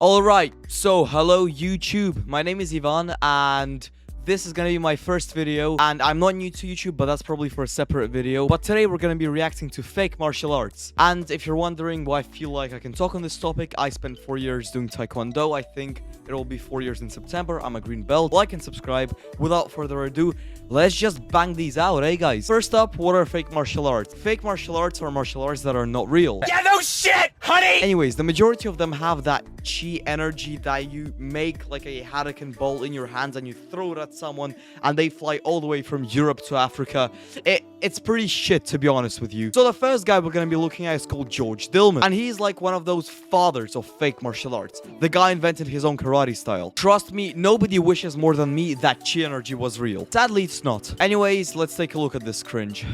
Alright, so hello YouTube, my name is Ivan and this is gonna be my first video, and I'm not new to YouTube, but that's probably for a separate video. But today we're gonna be reacting to fake martial arts. And if you're wondering why I feel like I can talk on this topic, I spent 4 years doing Taekwondo. I think it'll be 4 years in September. I'm a green belt. Like and subscribe. Without further ado, let's just bang these out, eh guys? First up, what are fake martial arts? Fake martial arts are martial arts that are not real. Yeah, no shit, honey! Anyways, the majority of them have that chi energy that you make like a Hadouken ball in your hands and you throw it at someone and they fly all the way from Europe to Africa. It's pretty shit, to be honest with you. So the first guy we're gonna be looking at is called George Dillman, and he's like one of those fathers of fake martial arts. The guy invented his own karate style. Trust me, nobody wishes more than me that chi energy was real. Sadly, it's not. Anyways, let's take a look at this cringe.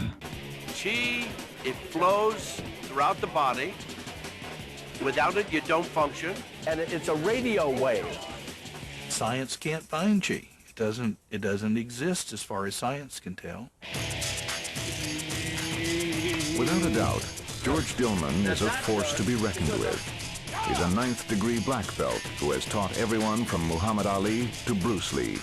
Chi, it flows throughout the body. Without it, you don't function. And it's a radio wave. Science can't find chi. It doesn't exist as far as science can tell. Without a doubt, George Dillman is a force to be reckoned with. He's a 9th degree black belt who has taught everyone from Muhammad Ali to Bruce Lee.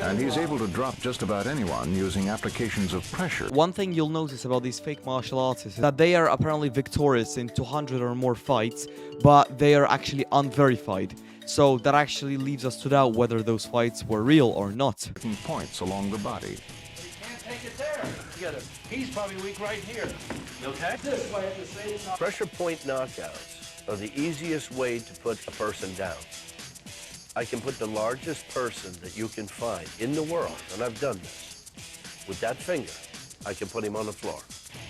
And he's able to drop just about anyone using applications of pressure. One thing you'll notice about these fake martial artists is that they are apparently victorious in 200 or more fights, but they are actually unverified. So that actually leaves us to doubt whether those fights were real or not. Points along the body. You can't take it there. You gotta, he's probably weak right here. You okay? This way at the same time. Pressure point knockouts are the easiest way to put a person down. I can put the largest person that you can find in the world, and I've done this. With that finger, I can put him on the floor.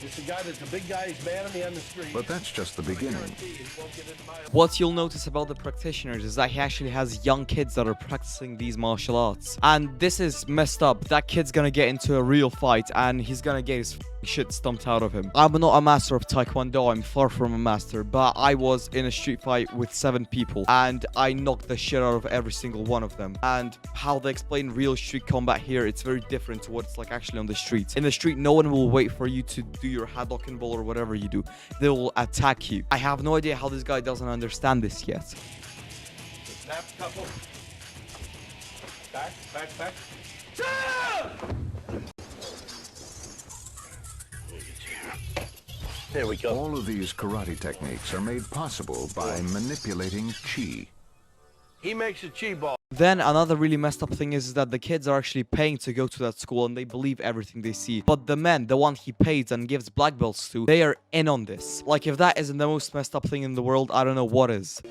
It's a guy that's a big guy, he's mad at me on the street. But that's just the beginning. What you'll notice about the practitioners is that he actually has young kids that are practicing these martial arts. And this is messed up. That kid's gonna get into a real fight and he's gonna get his shit stumped out of him. I'm not a master of Taekwondo, I'm far from a master, but I was in a street fight with 7 people and I knocked the shit out of every single one of them. And how they explain real street combat here, it's very different to what it's like actually on the street. In the street, no one will wait for you to do your Hadouken ball or whatever you do. They will attack you. I have no idea how this guy doesn't understand this yet. Snap, couple. Back. There we go. All of these karate techniques are made possible by manipulating chi. He makes a chi ball. Then another really messed up thing is that the kids are actually paying to go to that school and they believe everything they see. But the men, the one he pays and gives black belts to, they are in on this. Like, if that isn't the most messed up thing in the world, I don't know what is.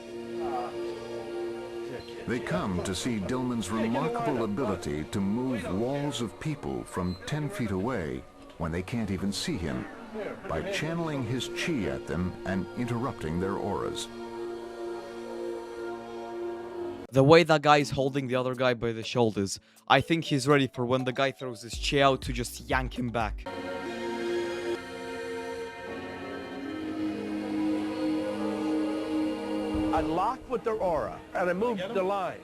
They come to see Dillman's remarkable ability to move walls of people from 10 feet away when they can't even see him, by channeling his chi at them and interrupting their auras. The way that guy is holding the other guy by the shoulders, I think he's ready for when the guy throws his chi out to just yank him back. I locked with their aura, and I moved the line.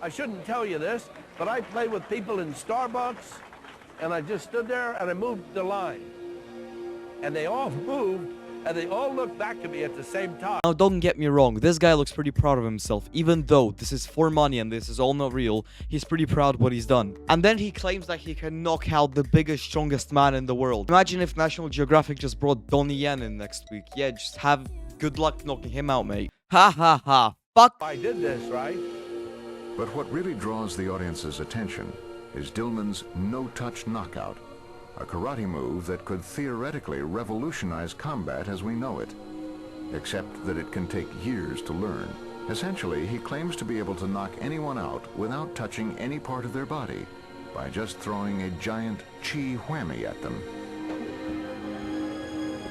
I shouldn't tell you this, but I played with people in Starbucks, and I just stood there, and I moved the line. And they all moved, and they all looked back at me at the same time. Now, don't get me wrong, this guy looks pretty proud of himself. Even though this is for money and this is all not real, he's pretty proud of what he's done. And then he claims that he can knock out the biggest, strongest man in the world. Imagine if National Geographic just brought Donnie Yen in next week. Yeah, just have good luck knocking him out, mate. Ha ha ha. Fuck. I did this, right? But what really draws the audience's attention is Dillman's no-touch knockout, a karate move that could theoretically revolutionize combat as we know it, except that it can take years to learn. Essentially, he claims to be able to knock anyone out without touching any part of their body by just throwing a giant chi whammy at them.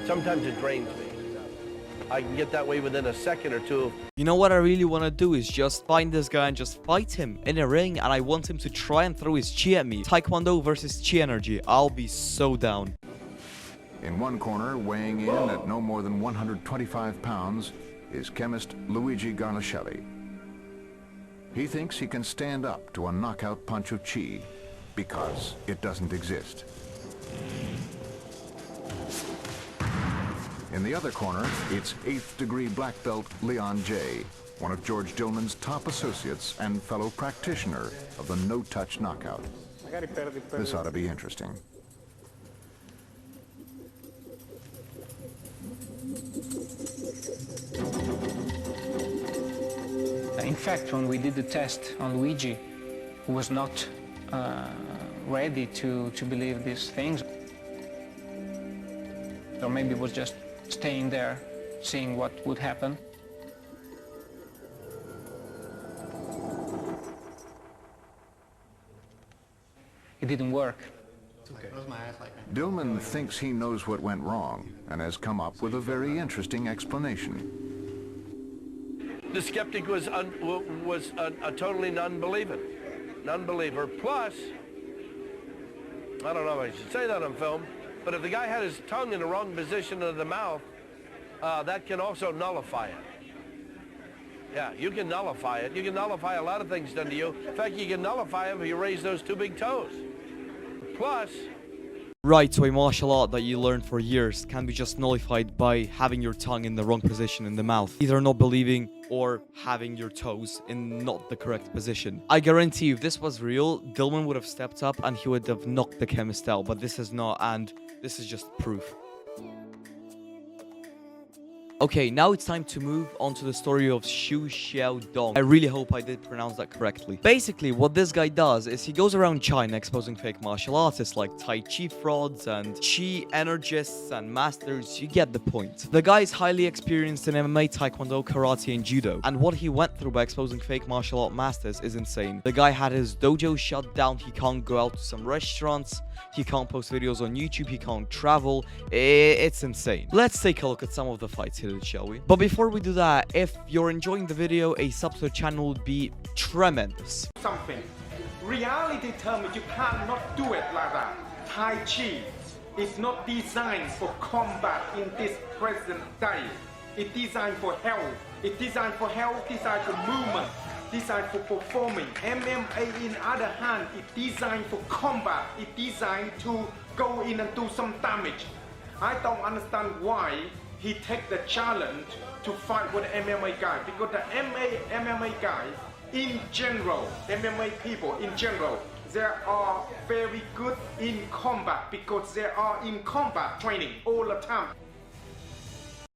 Sometimes it drains me. I can get that way within a second or two. You know what I really want to do is just find this guy and just fight him in a ring, and I want him to try and throw his chi at me. Taekwondo versus chi energy. I'll be so down. In one corner, weighing in at no more than 125 pounds, is chemist Luigi Garlascelli. He thinks he can stand up to a knockout punch of chi because it doesn't exist. In the other corner, it's 8th degree black belt Leon J., one of George Dillman's top associates and fellow practitioner of the no-touch knockout. This ought to be interesting. In fact, when we did the test on Luigi, who was not ready to believe these things, or maybe was just staying there, seeing what would happen. It didn't work. Dillman thinks he knows what went wrong and has come up with a very interesting explanation. The skeptic was a totally non-believer. Plus, I don't know if I should say that on film, but if the guy had his tongue in the wrong position of the mouth, that can also nullify it. Yeah, you can nullify it. You can nullify a lot of things done to you. In fact, you can nullify them if you raise those two big toes. Plus... Right, so a martial art that you learned for years can be just nullified by having your tongue in the wrong position in the mouth. Either not believing or having your toes in not the correct position. I guarantee you, if this was real, Dillman would have stepped up and he would have knocked the chemist out, but this is not, and this is just proof. Okay, now it's time to move on to the story of Xu Xiaodong. I really hope I did pronounce that correctly. Basically, what this guy does is he goes around China exposing fake martial artists like Tai Chi frauds and Chi energists and masters. You get the point. The guy is highly experienced in MMA, Taekwondo, Karate, and Judo. And what he went through by exposing fake martial art masters is insane. The guy had his dojo shut down. He can't go out to some restaurants. He can't post videos on YouTube. He can't travel. It's insane. Let's take a look at some of the fights here, shall we? But before we do that, if you're enjoying the video, a sub to the channel would be tremendous. Something. Reality tells me you cannot do it like that. Tai Chi is not designed for combat in this present day. It's designed for health. It's designed for health, designed for movement, designed for performing. MMA, in other hand, is designed for combat. It's designed to go in and do some damage. I don't understand why he take the challenge to fight with the MMA guy, because the MMA guy in general, MMA people in general, they are very good in combat because they are in combat training all the time.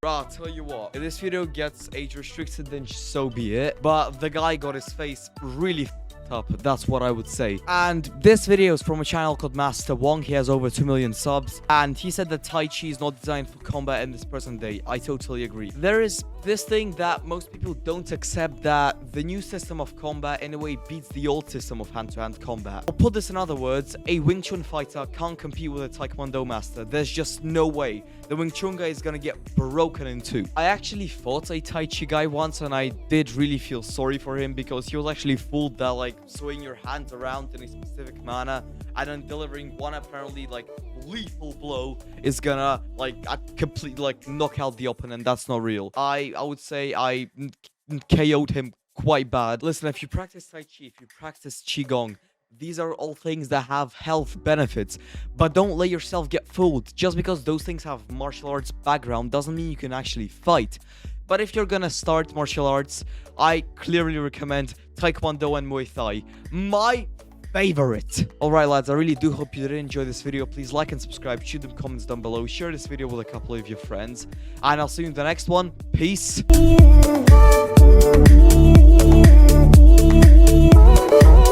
Bro, I'll tell you what, if this video gets age restricted, then so be it. But the guy got his face really up, that's what I would say. And this video is from a channel called Master Wong. He has over 2 million subs, and he said that Tai Chi is not designed for combat in this present day. I totally agree. There is this thing that most people don't accept, that the new system of combat in a way beats the old system of hand-to-hand combat. Or put this in other words, a Wing Chun fighter can't compete with a Taekwondo master. There's just no way. The Wing Chun guy is gonna get broken in two. I actually fought a Tai Chi guy once, and I did really feel sorry for him because he was actually fooled that like swing your hands around in a specific manner and then delivering one apparently like lethal blow is gonna like completely like knock out the opponent. That's not real. I would say I KO'd him quite bad. Listen, if you practice Tai Chi, if you practice Qigong, these are all things that have health benefits, but don't let yourself get fooled. Just because those things have martial arts background doesn't mean you can actually fight. But if you're gonna start martial arts, I clearly recommend Taekwondo and Muay Thai. My favorite. Alright lads, I really do hope you did enjoy this video. Please like and subscribe, shoot them comments down below, share this video with a couple of your friends, and I'll see you in the next one. Peace.